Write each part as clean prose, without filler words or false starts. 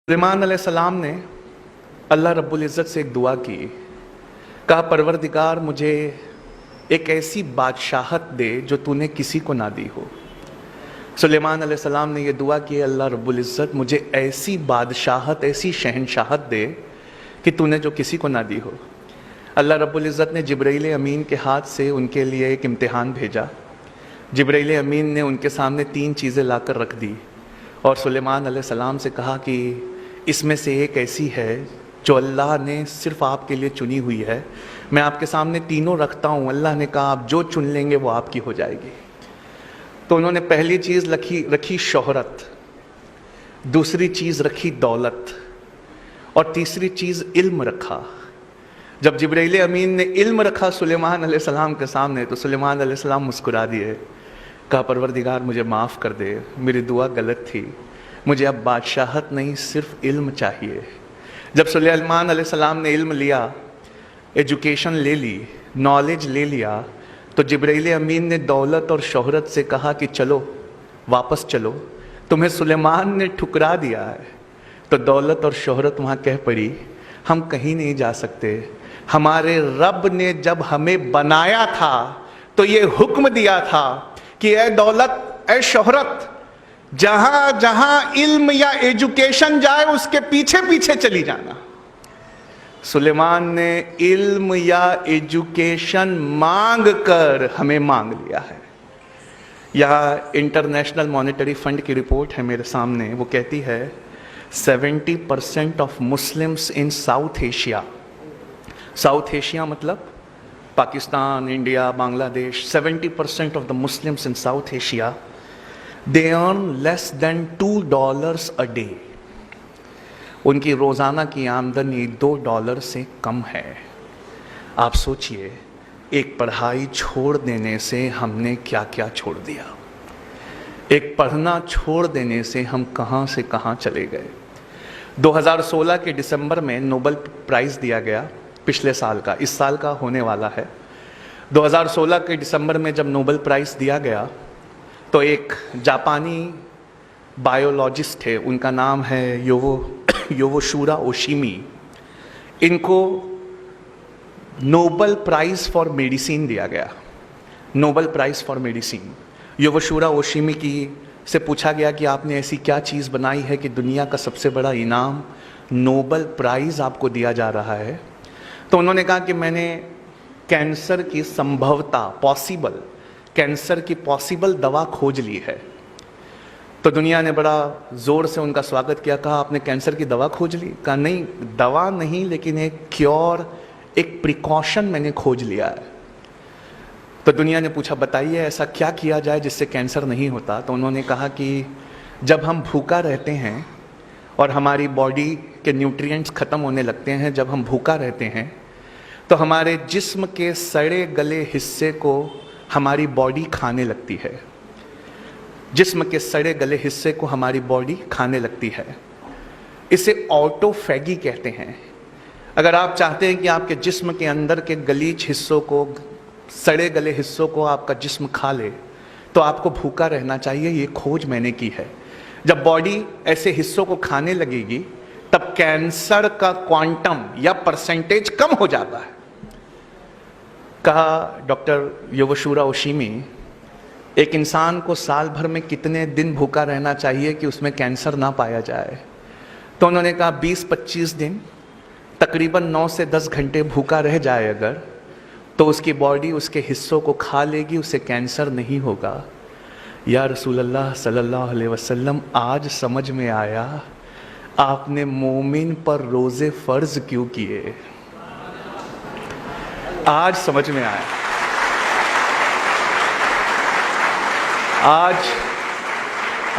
सुलेमान अलैहिस्सलाम ने अल्लाह रब्बुल इज़्ज़त से एक दुआ की, कहा परवरदिगार मुझे एक ऐसी बादशाहत दे जो तूने किसी को ना दी हो। सुलेमान अलैहिस्सलाम ने यह दुआ की, अल्लाह रब्बुल इज़्ज़त मुझे ऐसी बादशाहत, ऐसी शहनशाहत दे कि तूने जो किसी को ना दी हो। अल्लाह रब्बुल इज़्ज़त ने जिब्राइल अमीन के हाथ से उनके लिए एक इम्तिहान भेजा। जिब्राइल अमीन ने उनके सामने 3 चीज़ें लाकर रख दी और सुलेमान अलैहिस्सलाम से कहा कि इसमें से एक ऐसी है जो अल्लाह ने सिर्फ आपके लिए चुनी हुई है। मैं आपके सामने तीनों रखता हूँ। अल्लाह ने कहा आप जो चुन लेंगे वो आपकी हो जाएगी। तो उन्होंने पहली चीज़ रखी शोहरत, दूसरी चीज़ रखी दौलत और तीसरी चीज़ इल्म रखा। जब जिब्राइल अमीन ने इल्म रखा सुलेमान अलैहिस्सलाम के सामने तो सुलेमान अलैहिस्सलाम मुस्कुरा दिए, कहा परवरदिगार मुझे माफ़ कर दे, मेरी दुआ गलत थी, मुझे अब बादशाहत नहीं सिर्फ इल्म चाहिए। जब सुलेमान अलैहिस्सलाम ने इल्म लिया, एजुकेशन ले ली, नॉलेज ले लिया, तो जिब्राइल अमीन ने दौलत और शोहरत से कहा कि चलो वापस चलो, तुम्हें सुलेमान ने ठुकरा दिया है। तो दौलत और शोहरत वहाँ कह पड़ी हम कहीं नहीं जा सकते। हमारे रब ने जब हमें बनाया था तो ये हुक्म दिया था कि ए दौलत, ए शोहरत, जहां जहां इल्म या एजुकेशन जाए उसके पीछे पीछे चली जाना। सुलेमान ने इल्म या एजुकेशन मांग कर हमें मांग लिया है। यह इंटरनेशनल मॉनेटरी फंड की रिपोर्ट है मेरे सामने। वो कहती है 70% of Muslims in South Asia, South Asia मतलब Pakistan, India, Bangladesh, 70% of the Muslims in South Asia, they earn less than $2 a day. उनकी रोज़ाना की आमदनी $2 से कम है। आप सोचिए, एक पढ़ाई छोड़ देने से हमने क्या क्या छोड़ दिया। एक पढ़ना छोड़ देने से हम कहाँ से कहाँ चले गए। 2016 के दिसंबर में नोबेल प्राइज़ दिया गया, पिछले साल का, इस साल का होने वाला है। 2016 के दिसंबर में जब नोबेल प्राइज़ दिया गया तो एक जापानी बायोलॉजिस्ट थे, उनका नाम है योवोशुरा ओशिमी। इनको नोबेल प्राइज़ फॉर मेडिसिन दिया गया, नोबेल प्राइज़ फॉर मेडिसिन। योवोशुरा ओशिमी की से पूछा गया कि आपने ऐसी क्या चीज़ बनाई है कि दुनिया का सबसे बड़ा इनाम नोबेल प्राइज़ आपको दिया जा रहा है। तो उन्होंने कहा कि मैंने कैंसर की संभवता, कैंसर की पॉसिबल दवा खोज ली है। तो दुनिया ने बड़ा ज़ोर से उनका स्वागत किया। कहा आपने कैंसर की दवा खोज ली? कहा नहीं, दवा नहीं, लेकिन एक क्योर, एक प्रिकॉशन मैंने खोज लिया है। तो दुनिया ने पूछा बताइए ऐसा क्या किया जाए जिससे कैंसर नहीं होता। तो उन्होंने कहा कि जब हम भूखा रहते हैं और हमारी बॉडी के न्यूट्रिएंट्स ख़त्म होने लगते हैं, जब हम भूखा रहते हैं तो हमारे जिस्म के सड़े गले हिस्से को हमारी बॉडी खाने लगती है। जिस्म के सड़े गले हिस्से को हमारी बॉडी खाने लगती है। इसे ऑटोफैगी कहते हैं। अगर आप चाहते हैं कि आपके जिस्म के अंदर के गलीच हिस्सों को, सड़े गले हिस्सों को आपका जिस्म खा ले तो आपको भूखा रहना चाहिए। ये खोज मैंने की है। जब बॉडी ऐसे हिस्सों को खाने लगेगी तब कैंसर का क्वांटम या परसेंटेज कम हो जाता है। कहा डॉक्टर योवोशुरा ओशिमी, एक इंसान को साल भर में कितने दिन भूखा रहना चाहिए कि उसमें कैंसर ना पाया जाए? तो उन्होंने कहा 20-25 दिन, तकरीबन 9 से 10 घंटे भूखा रह जाए अगर, तो उसकी बॉडी उसके हिस्सों को खा लेगी, उसे कैंसर नहीं होगा। या रसूल अल्लाह सल्लल्लाहु अलैहि वसल्लम, आज समझ में आया आपने मोमिन पर रोज़े फ़र्ज क्यों किए। आज समझ में आया।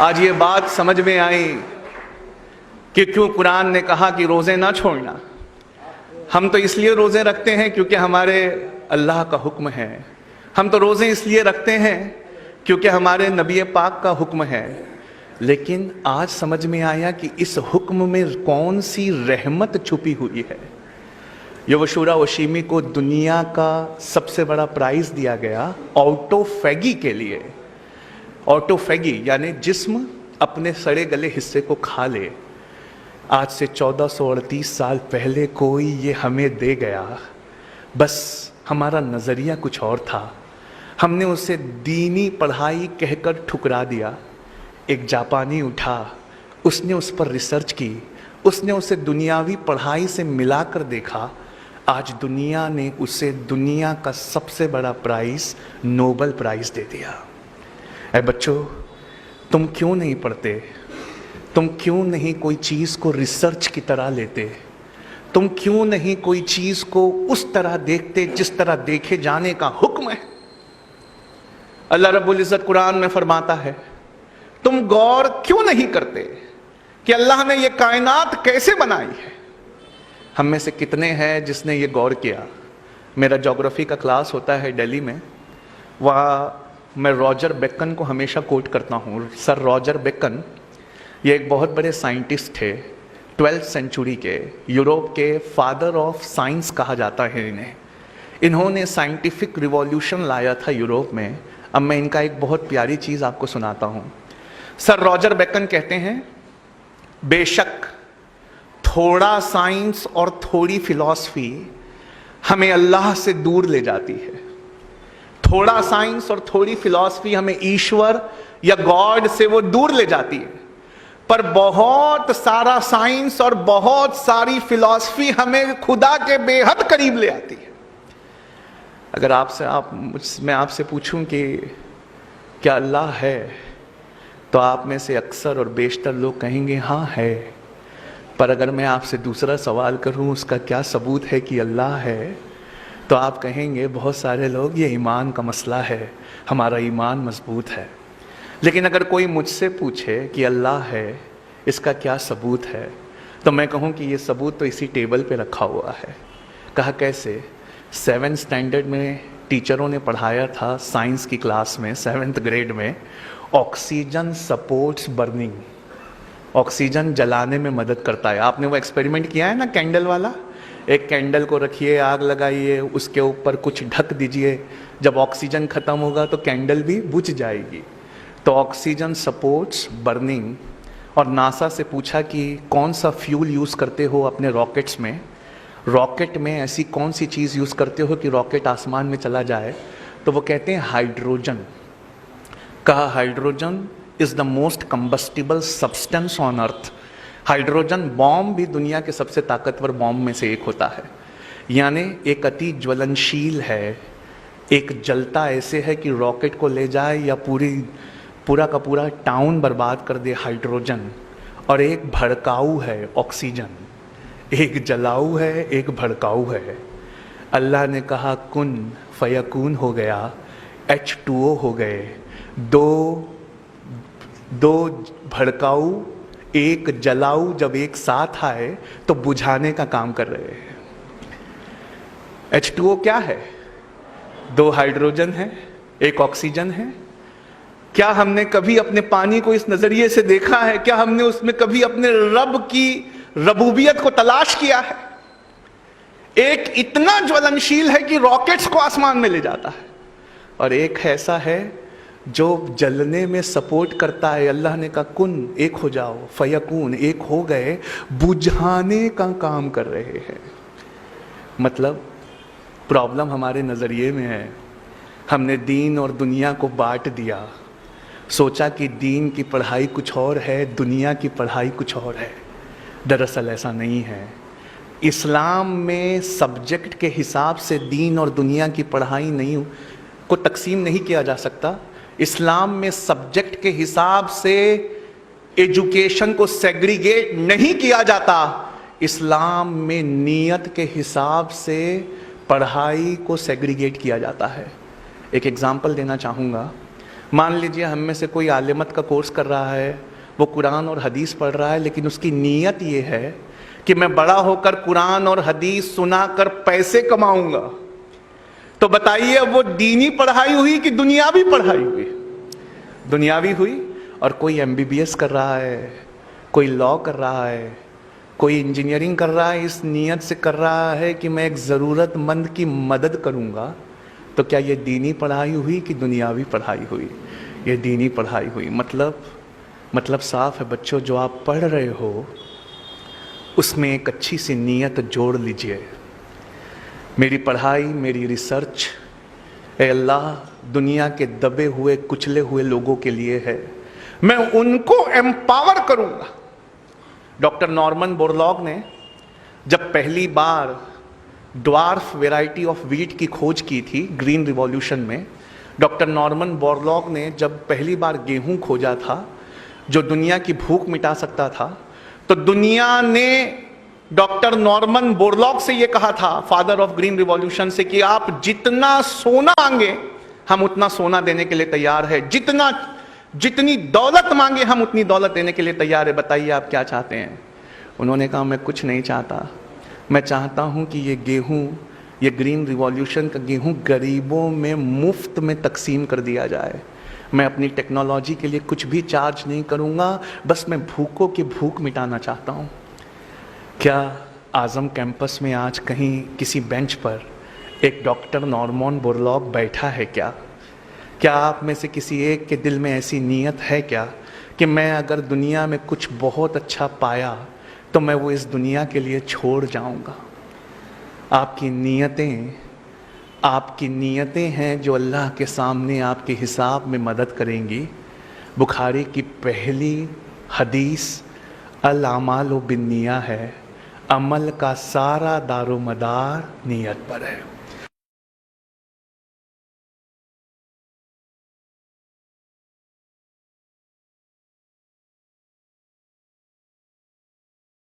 आज ये बात समझ में आई कि क्यों कुरान ने कहा कि रोज़े ना छोड़ना। हम तो इसलिए रोज़े रखते हैं क्योंकि हमारे अल्लाह का हुक्म है। हम तो रोज़े इसलिए रखते हैं क्योंकि हमारे नबी पाक का हुक्म है। लेकिन आज समझ में आया कि इस हुक्म में कौन सी रहमत छुपी हुई है। योवोशुरा ओशिमी को दुनिया का सबसे बड़ा प्राइज़ दिया गया ऑटोफैगी के लिए। ऑटोफैगी यानी जिस्म अपने सड़े गले हिस्से को खा ले। आज से 1438 साल पहले कोई ये हमें दे गया, बस हमारा नज़रिया कुछ और था, हमने उसे दीनी पढ़ाई कहकर ठुकरा दिया। एक जापानी उठा, उसने उस पर रिसर्च की, उसने उसे दुनियावी पढ़ाई से मिलाकर देखा। आज दुनिया ने उसे दुनिया का सबसे बड़ा प्राइज़, नोबेल प्राइज़ दे दिया। ऐ बच्चों, तुम क्यों नहीं पढ़ते? तुम क्यों नहीं कोई चीज़ को रिसर्च की तरह लेते? तुम क्यों नहीं कोई चीज़ को उस तरह देखते जिस तरह देखे जाने का हुक्म है? अल्लाह रब्बुल इज़्ज़त कुरान में फरमाता है, तुम गौर क्यों नहीं करते कि अल्लाह ने ये कायनात कैसे बनाई है? हम में से कितने हैं जिसने ये गौर किया? मेरा ज्योग्राफी का क्लास होता है दिल्ली में, वहाँ मैं रॉजर बेकन को हमेशा कोट करता हूँ। सर रॉजर बेकन ये एक बहुत बड़े साइंटिस्ट थे, 12th सेंचुरी के, यूरोप के फादर ऑफ साइंस कहा जाता है इन्हें। इन्होंने साइंटिफिक रिवॉल्यूशन लाया था यूरोप में। अब मैं इनका एक बहुत प्यारी चीज़ आपको सुनाता हूँ। सर रॉजर बेकन कहते हैं, बेशक थोड़ा साइंस और थोड़ी फिलॉसफी हमें अल्लाह से दूर ले जाती है। थोड़ा साइंस और थोड़ी फिलॉसफी हमें ईश्वर या गॉड से वो दूर ले जाती है, पर बहुत सारा साइंस और बहुत सारी फिलॉसफी हमें खुदा के बेहद करीब ले आती है। अगर मैं आपसे पूछूं कि क्या अल्लाह है, तो आप में से अक्सर और बेशतर लोग कहेंगे हाँ है। पर अगर मैं आपसे दूसरा सवाल करूं, उसका क्या सबूत है कि अल्लाह है, तो आप कहेंगे बहुत सारे लोग ये ईमान का मसला है, हमारा ईमान मजबूत है। लेकिन अगर कोई मुझसे पूछे कि अल्लाह है, इसका क्या सबूत है, तो मैं कहूँ कि ये सबूत तो इसी टेबल पे रखा हुआ है। कहा कैसे? 7th स्टैंडर्ड में टीचरों ने पढ़ाया था साइंस की क्लास में, 7th ग्रेड में, ऑक्सीजन सपोर्ट्स बर्निंग। ऑक्सीजन जलाने में मदद करता है। आपने वो एक्सपेरिमेंट किया है ना, कैंडल वाला? एक कैंडल को रखिए, आग लगाइए, उसके ऊपर कुछ ढक दीजिए, जब ऑक्सीजन खत्म होगा तो कैंडल भी बुझ जाएगी। तो ऑक्सीजन सपोर्ट्स बर्निंग। और नासा से पूछा कि कौन सा फ्यूल यूज़ करते हो अपने रॉकेट्स में, रॉकेट में ऐसी कौन सी चीज़ यूज़ करते हो कि रॉकेट आसमान में चला जाए? तो वो कहते हैं हाइड्रोजन। कहा hydrogen is the most combustible substance on earth. Hydrogen bomb भी दुनिया के सबसे ताकतवर बॉम्ब में से एक होता है, यानी एक अति ज्वलनशील है। एक जलता ऐसे है कि रॉकेट को ले जाए या पूरा का पूरा टाउन बर्बाद कर दे, हाइड्रोजन। और एक भड़काऊ है, ऑक्सीजन। एक जलाऊ है, एक भड़काऊ है। अल्लाह ने कहा कुन फयकून हो गया, H2O हो गए। दो भड़काऊ एक जलाऊ जब एक साथ आए तो बुझाने का काम कर रहे हैं। H2O क्या है? 2 हाइड्रोजन है, एक ऑक्सीजन है। क्या हमने कभी अपने पानी को इस नजरिए से देखा है? क्या हमने उसमें कभी अपने रब की रबूबियत को तलाश किया है? एक इतना ज्वलनशील है कि रॉकेट्स को आसमान में ले जाता है, और एक ऐसा है जो जलने में सपोर्ट करता है। अल्लाह ने कहा कुन, एक हो जाओ, फयकून, एक हो गए, बुझाने का काम कर रहे हैं। मतलब प्रॉब्लम हमारे नज़रिए में है। हमने दीन और दुनिया को बांट दिया, सोचा कि दीन की पढ़ाई कुछ और है, दुनिया की पढ़ाई कुछ और है। दरअसल ऐसा नहीं है। इस्लाम में सब्जेक्ट के हिसाब से दीन और दुनिया की पढ़ाई नहीं को तकसीम नहीं किया जा सकता। इस्लाम में सब्जेक्ट के हिसाब से एजुकेशन को सेग्रीगेट नहीं किया जाता। इस्लाम में नीयत के हिसाब से पढ़ाई को सेग्रीगेट किया जाता है। एक एग्जांपल देना चाहूँगा। मान लीजिए हम में से कोई आलिमत का कोर्स कर रहा है, वो कुरान और हदीस पढ़ रहा है, लेकिन उसकी नीयत ये है कि मैं बड़ा होकर कुरान और हदीस सुनाकर पैसे कमाऊंगा। तो बताइए वो दीनी पढ़ाई हुई कि दुनियावी पढ़ाई हुई? दुनियावी हुई। और कोई MBBS कर रहा है, कोई लॉ कर रहा है, कोई इंजीनियरिंग कर रहा है, इस नीयत से कर रहा है कि मैं एक ज़रूरतमंद की मदद करूंगा। तो क्या ये दीनी पढ़ाई हुई कि दुनियावी पढ़ाई हुई? ये दीनी पढ़ाई हुई। मतलब साफ है बच्चों, जो आप पढ़ रहे हो उसमें एक अच्छी सी नीयत जोड़ लीजिए। मेरी पढ़ाई, मेरी रिसर्च, ए अल्लाह, दुनिया के दबे हुए कुचले हुए लोगों के लिए है, मैं उनको एम्पावर करूंगा। डॉक्टर नॉर्मन बोरलॉग ने जब पहली बार ड्वार्फ वेराइटी ऑफ वीट की खोज की थी ग्रीन रिवॉल्यूशन में, डॉक्टर नॉर्मन बोरलॉग ने जब पहली बार गेहूं खोजा था जो दुनिया की भूख मिटा सकता था, तो दुनिया ने डॉक्टर नॉर्मन बोरलॉग से यह कहा था, फादर ऑफ ग्रीन रिवॉल्यूशन से, कि आप जितना सोना मांगे हम उतना सोना देने के लिए तैयार है, जितनी दौलत मांगे हम उतनी दौलत देने के लिए तैयार है, बताइए आप क्या चाहते हैं। उन्होंने कहा, मैं कुछ नहीं चाहता, मैं चाहता हूं कि ये गेहूं, ये ग्रीन रिवॉल्यूशन का गेहूं गरीबों में मुफ्त में तकसीम कर दिया जाए। मैं अपनी टेक्नोलॉजी के लिए कुछ भी चार्ज नहीं करूंगा, बस मैं भूखों की भूख मिटाना चाहता हूं। क्या आज़म कैंपस में आज कहीं किसी बेंच पर एक डॉक्टर नॉर्मन बोरलॉग बैठा है क्या? क्या आप में से किसी एक के दिल में ऐसी नीयत है क्या कि मैं अगर दुनिया में कुछ बहुत अच्छा पाया तो मैं वो इस दुनिया के लिए छोड़ जाऊंगा? आपकी नीयतें हैं जो अल्लाह के सामने आपके हिसाब में मदद करेंगी। बुखारी की पहली हदीस अल अमालु बिन्निया है, अमल का सारा दारोमदार नीयत पर है।